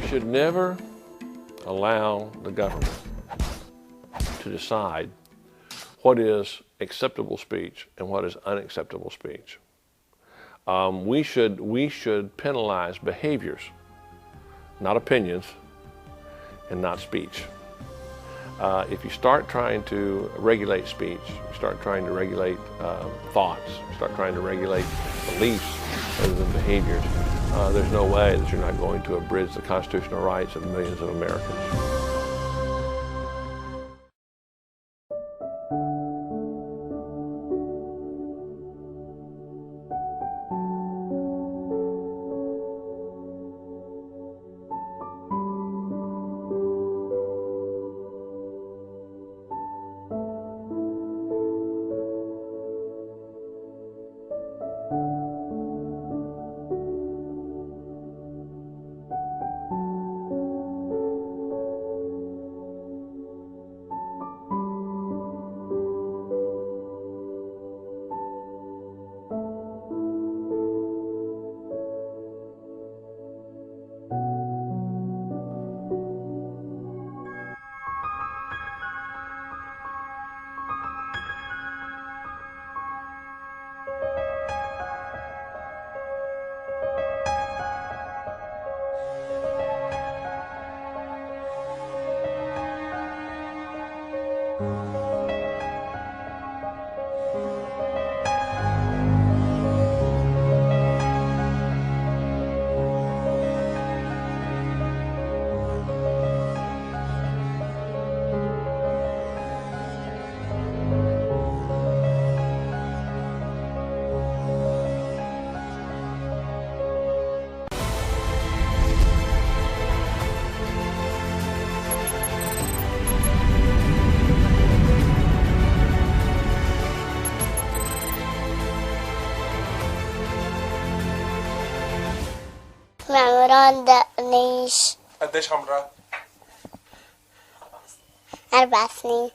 should never allow the government to decide what is acceptable speech and what is unacceptable speech. We should penalize behaviors, not opinions, and not speech. If you start trying to regulate speech, you start trying to regulate thoughts, you start trying to regulate beliefs rather than behaviors, there's no way that you're not going to abridge the constitutional rights of millions of Americans. عمران دقنيش. قديش عمرك؟ 4 سنين.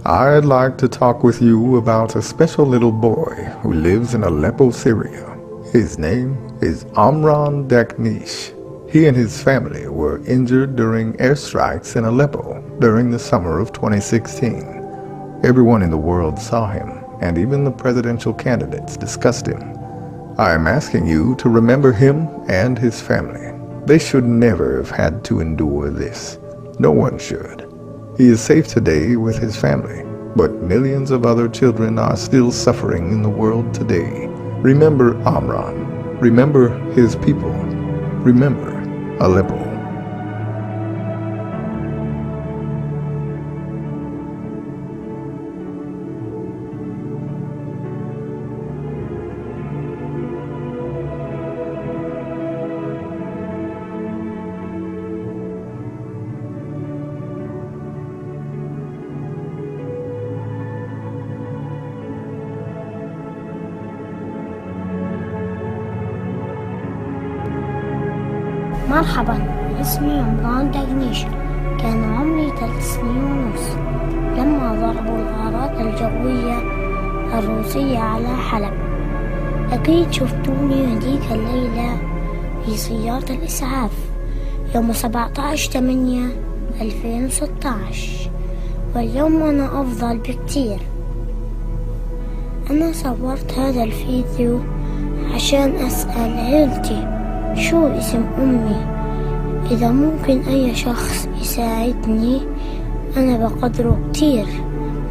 I'd like to talk with you about a special little boy who lives in Aleppo, Syria. His name is Amran Daknish. He and his family were injured during airstrikes in Aleppo during the summer of 2016. Everyone in the world saw him, and even the presidential candidates discussed him. I am asking you to remember him and his family. They should never have had to endure this. No one should. He is safe today with his family, but millions of other children are still suffering in the world today. Remember Amran. Remember his people. Remember Aleppo. مرحبا، اسمي عمران دقنيش. كان عمري 3 سنين ونص لما ضربوا الغارات الجوية الروسية على حلب. أكيد شفتوني هديك الليلة في سيارة الإسعاف يوم 17/8/2016، واليوم أنا أفضل بكتير. أنا صورت هذا الفيديو عشان أسأل عيلتي شو اسم أمي، إذا ممكن أي شخص يساعدني أنا بقدره كتير.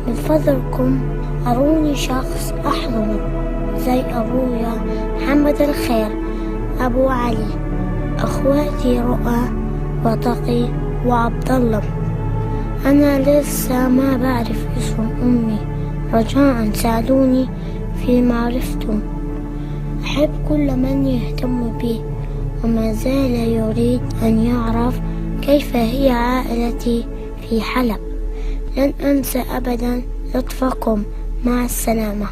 من فضلكم أروني شخص أحضنه زي أبويا محمد الخير، أبو علي، أخواتي رؤى وتقي وعبد الله. أنا لسه ما بعرف اسم أمي، رجاء ساعدوني في معرفته. أحب كل من يهتم بي وما زال يريد أن يعرف كيف هي عائلتي في حلب. لن أنسى أبدا لطفكم. مع السلامة.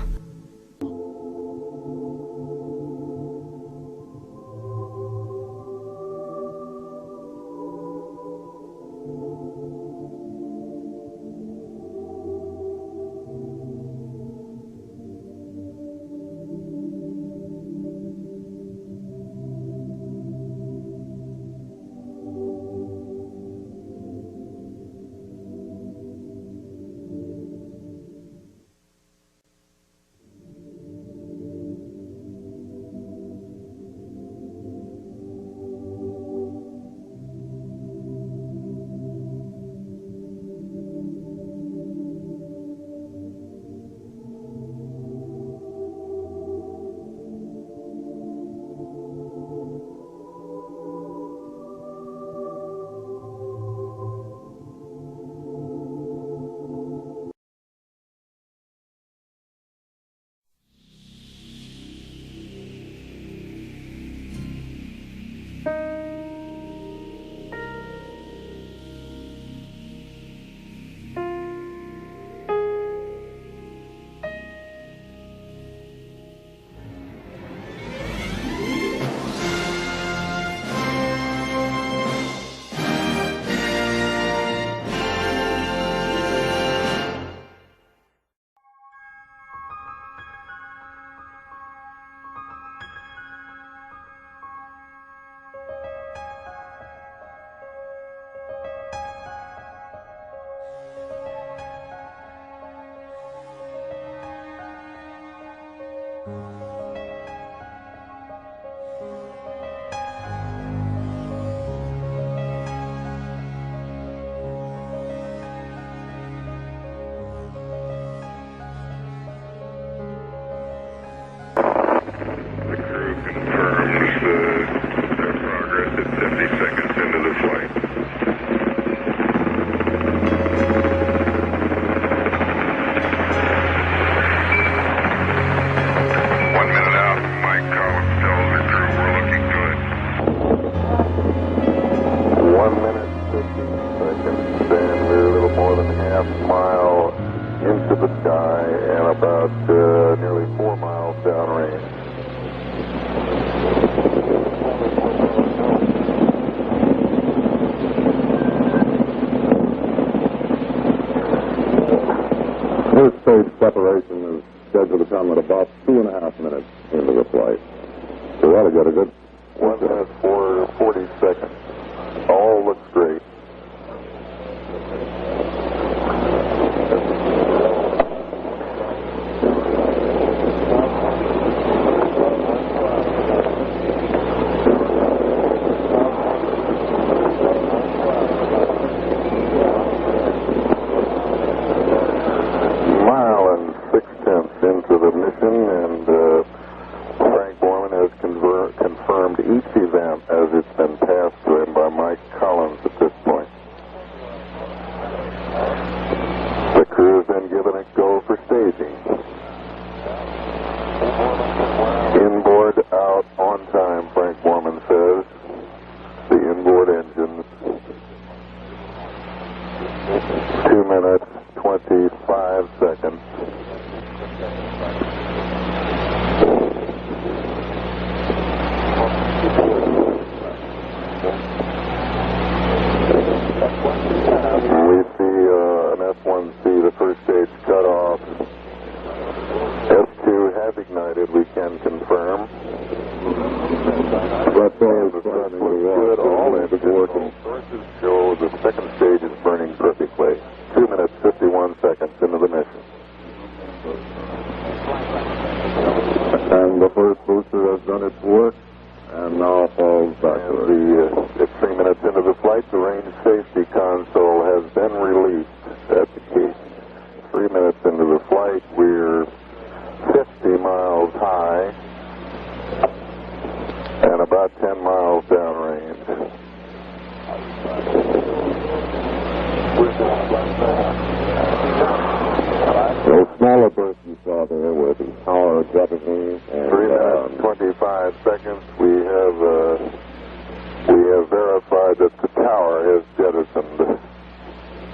First stage separation is scheduled to come at about 2.5 minutes into the flight. So we ought to get a good 1 minute for 40 seconds. All looks great. Inboard out on time, Frank Borman says. The inboard engines. 2 minutes, 25 seconds. We see an S1C, the first stage cut off. S2 has have ignited, we can confirm. But the search was good. All internal sources show the second stage is burning perfectly. 2 minutes, 51 seconds into the mission. And the first booster has done its work and now falls backward. At 3 minutes into the flight, the range safety console has been released at the key. 3 minutes into the flight, we're 50 miles high and about 10 miles downrange. Those smaller bursts you saw there were the power jettisoning. 3 minutes, 25 seconds. We have verified that the tower has jettisoned.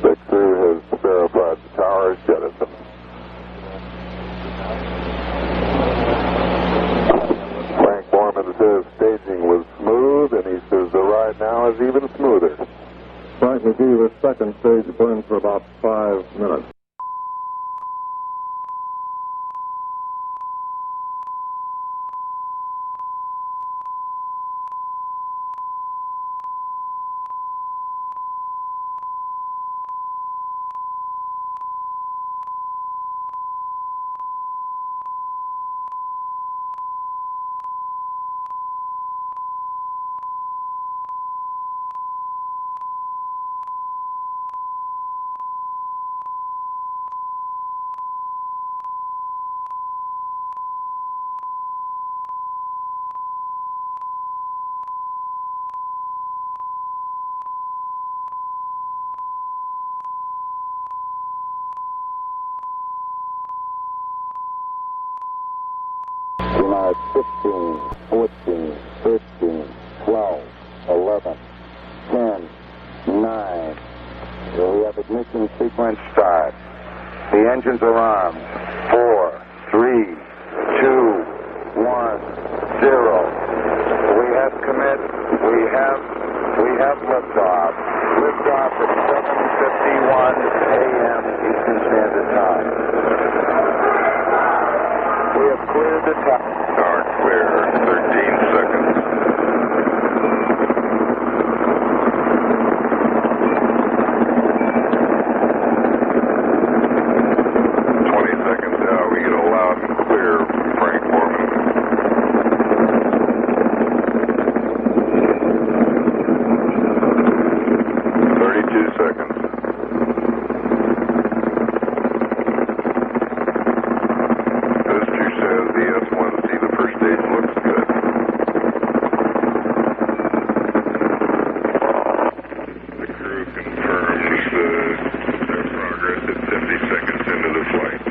The crew has verified the tower is jettisoned. Frank Borman says staging was smooth, and he says the ride now is even smoother. Frank McGee, the second stage burned for about 5 minutes. Now 15, 14, 13, 12, 11, 10, 9. Here we have ignition sequence start. The engines are armed. 4, 3, 2, 1, 0. We have commit. We have liftoff. Liftoff at 7:51 a.m. Eastern Standard Time. We have cleared the top. Start clear. 13 seconds. We get a loud and clear, Frank Borman. 32 seconds. As Drew says, the S-1C, the first stage looks good. The crew confirms their progress at 70 seconds into the flight.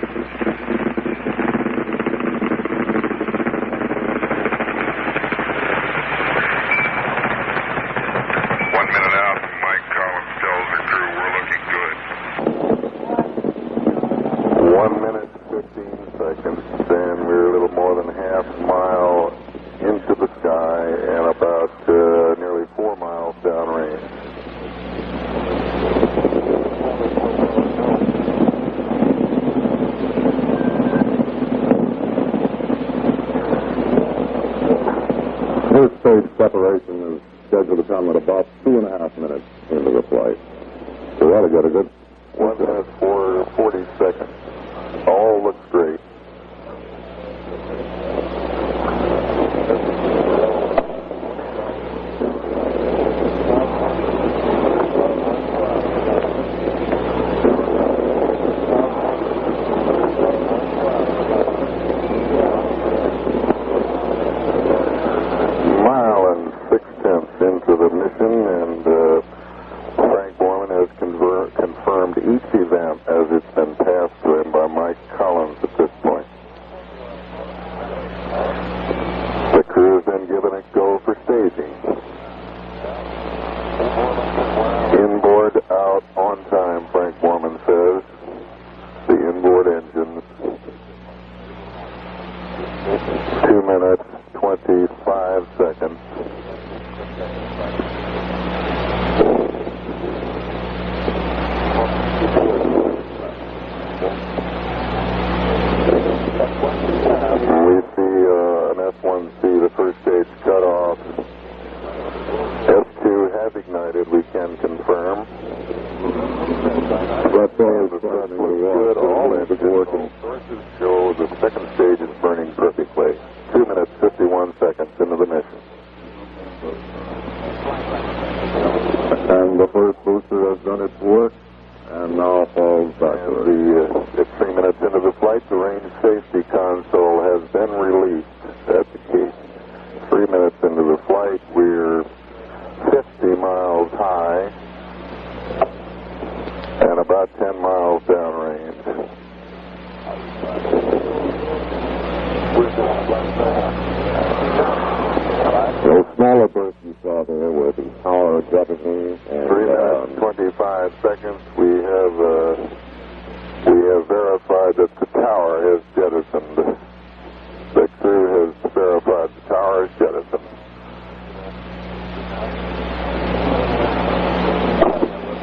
First stage separation is scheduled to come at about 2.5 minutes into the flight. So we ought to get a good 1 minute 40 seconds. All looks great. Into the mission, and Frank Borman has confirmed each event as it's been passed to him by Mike Collins at this point. The crew has been given a go for staging. Inboard out on time, Frank Borman says. The inboard engines. 2 minutes, 25 seconds. But the thrust looks good. All engines working. Sources show the second stage is burning perfectly. 2 minutes, 51 seconds into the mission. And the first booster has done its work and now falls backward. At 3 minutes into the flight, the range safety console has been released at the gate. 3 minutes into the flight, we're 50 miles high and about 10 miles downrange. Those smaller bursts you saw there were the tower jettisoning. 3 minutes, 25 seconds. We have verified that the tower has jettisoned. The crew has verified the tower is jettisoned.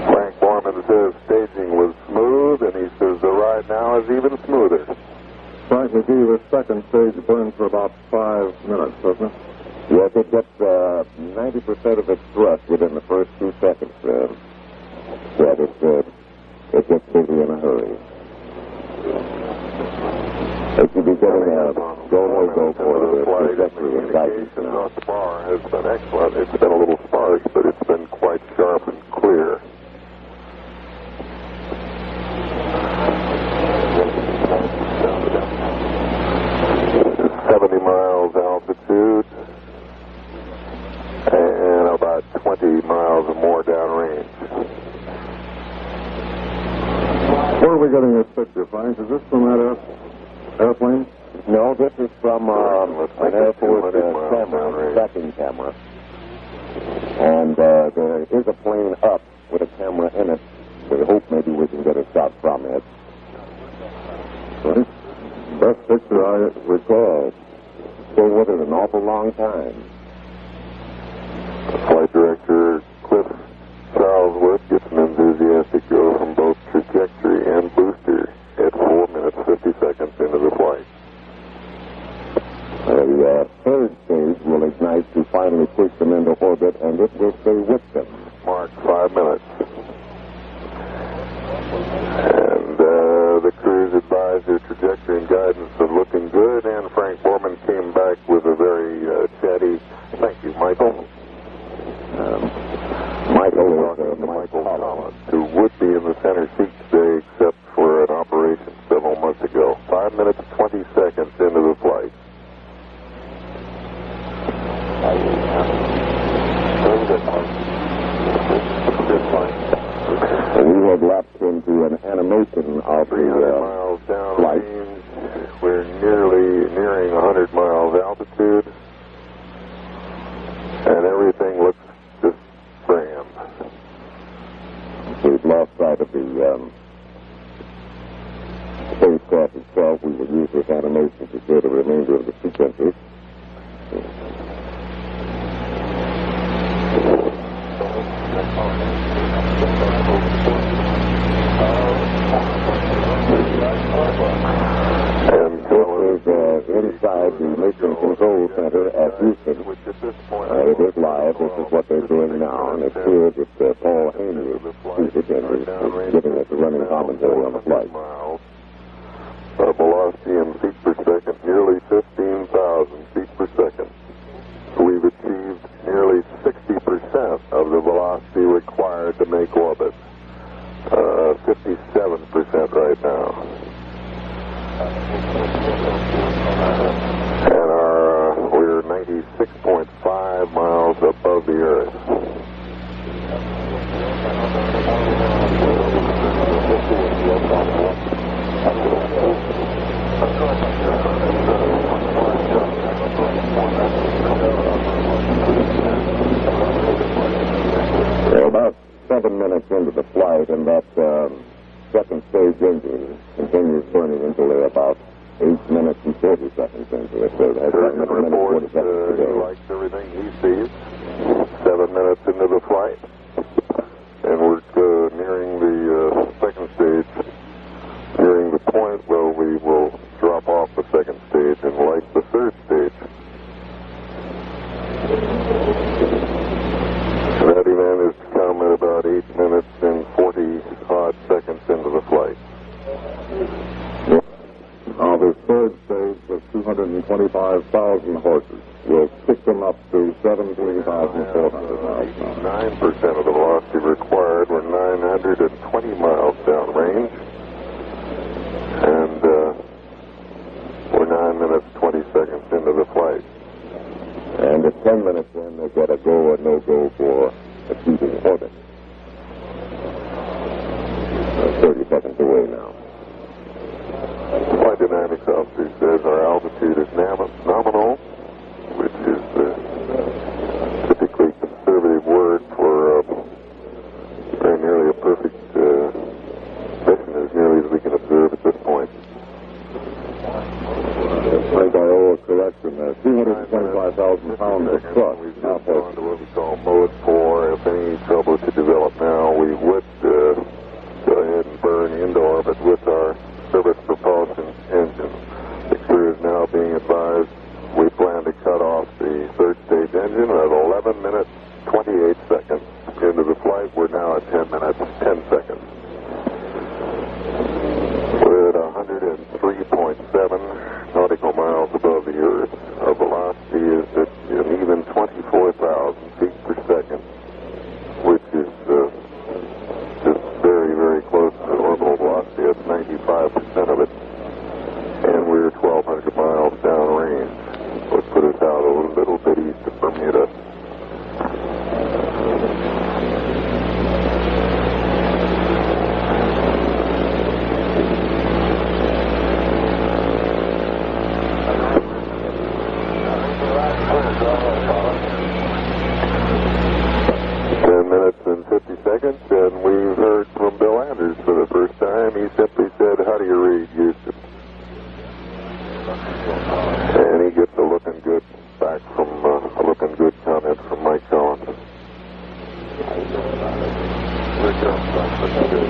Frank Borman says staging was smooth, and he says the ride now is even smoother. Frank McGee, the second stage burned for about 5 minutes, doesn't it? Yes, it gets 90% of its thrust within the first 2 seconds. It gets busy in a hurry. It should be getting a go for the trajectory and guidance now. The bar has been excellent. It's been a little sparse, but it's been quite sharp and clear. 70 miles altitude and about 20 miles or more downrange. Where are we getting this picture, Frank? Is this from that airplane? No, this is from an Air Force camera, tracking camera. And there is a plane up with a camera in it. We hope maybe we can get a shot from it. Right. Best picture I recall. Stayed with it an awful long time. Flight Director Cliff Charlesworth gets an enthusiastic go from both trajectory and booster at 4 minutes, 50 seconds into the flight. The third stage will ignite to finally push them into orbit, and it will stay with them. Mark 5 minutes. And the crew's advised their trajectory and guidance are looking good, and Frank Borman came back with a very chatty, thank you, Michael. Michael Collins, who would be in the center seat today except for an operation several months ago. 5 minutes, 20 seconds into the flight. We have lapsed into an animation of 300 miles downrange. We're nearing 100 miles altitude, and everything looks just grand. We've lost sight of the spacecraft itself. We will use this animation to show the remainder of the sequences. And this is inside the Mission Control Center at Houston. It is live. This is what they're doing now, and it's here that Paul Haney is seated and is giving us a running commentary on the flight. Velocity in feet per second, nearly 15,000 feet per second. We've achieved nearly 60% of the velocity required to make orbit. 57% right now. And we're 96.5 miles above the Earth. We're about 7 minutes into the flight, and that second stage engine continues burning until they're about 8 minutes and 40 seconds into it. So that's a minute and 40 seconds to go. He likes everything he sees. 7 minutes into the flight, and we're nearing the second stage, nearing the point where we will drop off the second stage and light the third stage. That event is to come at about 8 minutes and 40 odd seconds. 25,000 horses. We'll pick them up to 17,400 miles now. 9% of the velocity required. We're 920 miles downrange. And we're 9 minutes, 20 seconds into the flight. And at 10 minutes in, they get a go or no-go for achieving orbit. 30 seconds away now. Flight dynamics officer says our altitude is nominal, which is the typically conservative word for very nearly a perfect mission, as nearly as we can observe at this point. By Iowa correction, 225,000 pounds of thrust. We've now gone to what we call mode 4. If any trouble should develop now, we would go ahead and burn into orbit with our service propulsion engine. The crew is now being advised we plan to cut off the third stage engine at 11 minutes, 28 seconds into the flight. We're now at 10 minutes, 10 seconds. We're at 103.7 nautical miles above the Earth. Our velocity is at an even 24,000 feet per second, which is just very, very close to orbital velocity. That's 95% of it. And we're 1,200 miles downrange, which put us out a little bit east of Bermuda. And we've heard from Bill Anders for the first time. He simply said, "How do you read Houston?" And he gets a looking good back from a looking good comment from Mike Collins.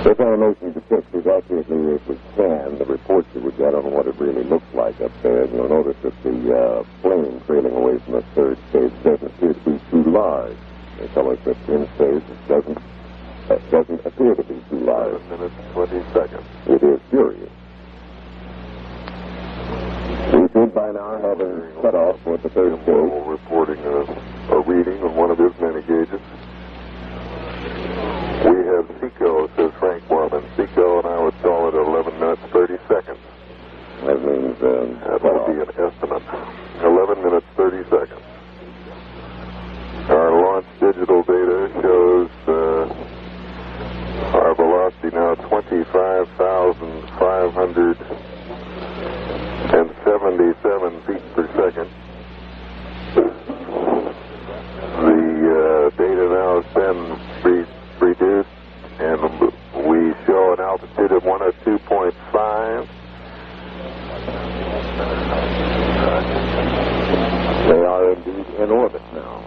If our notion depicts as accurately as we can the reports that we get on what it really looks like up there, and you'll notice that the plane trailing away from the third stage doesn't appear to be too large. They tell us that in space it doesn't appear to be too large. 7 minutes, 20 seconds. It is furious. We should by now have a cutoff for the third stage. Reporting a reading on one of his many gauges. We have SECO, says Frank Borman. SECO, and I would call it 11 minutes, 30 seconds. That means that would be an estimate. 11 minutes, 30 seconds. Our launch digital data shows our velocity now 25,577 feet per second. The data now has been reduced, and we show an altitude of 102.5. They are indeed in orbit now.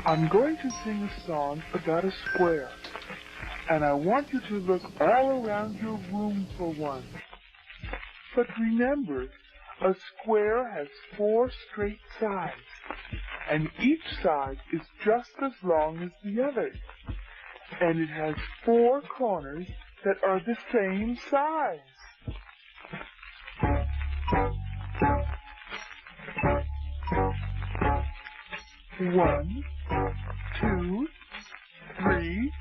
I'm going to sing a song about a square, and I want you to look all around your room for one. But remember, a square has 4 straight sides, and each side is just as long as the other, and it has 4 corners that are the same size. One, 2, 3,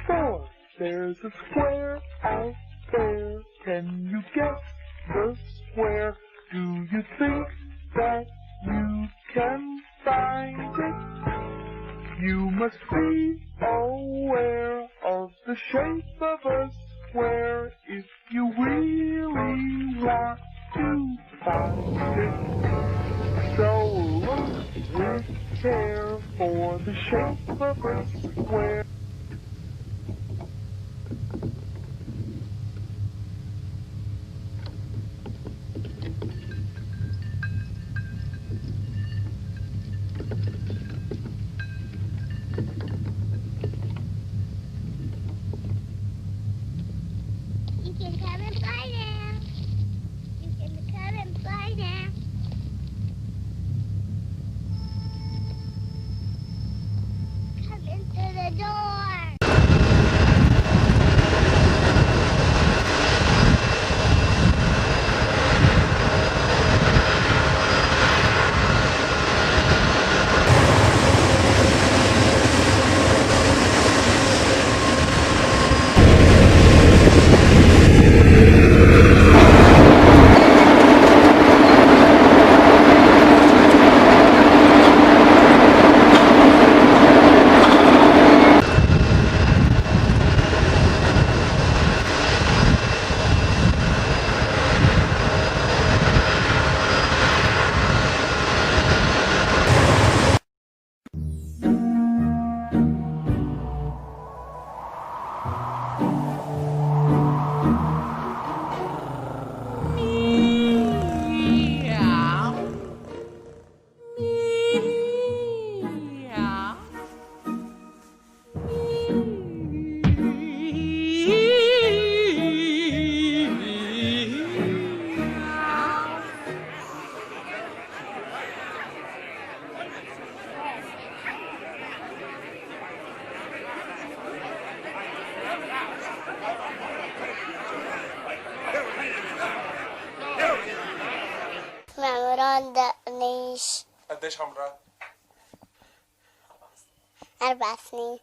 4. There's a square out there. Can you guess the square? Do you think that you can find it? You must be aware of the shape of a square if you really want to find it. So look with care for the shape of a square. You can come and play now. You can come and play now. Come into the door. عمران دقنيش. قديش عمرك؟ 4 سنين.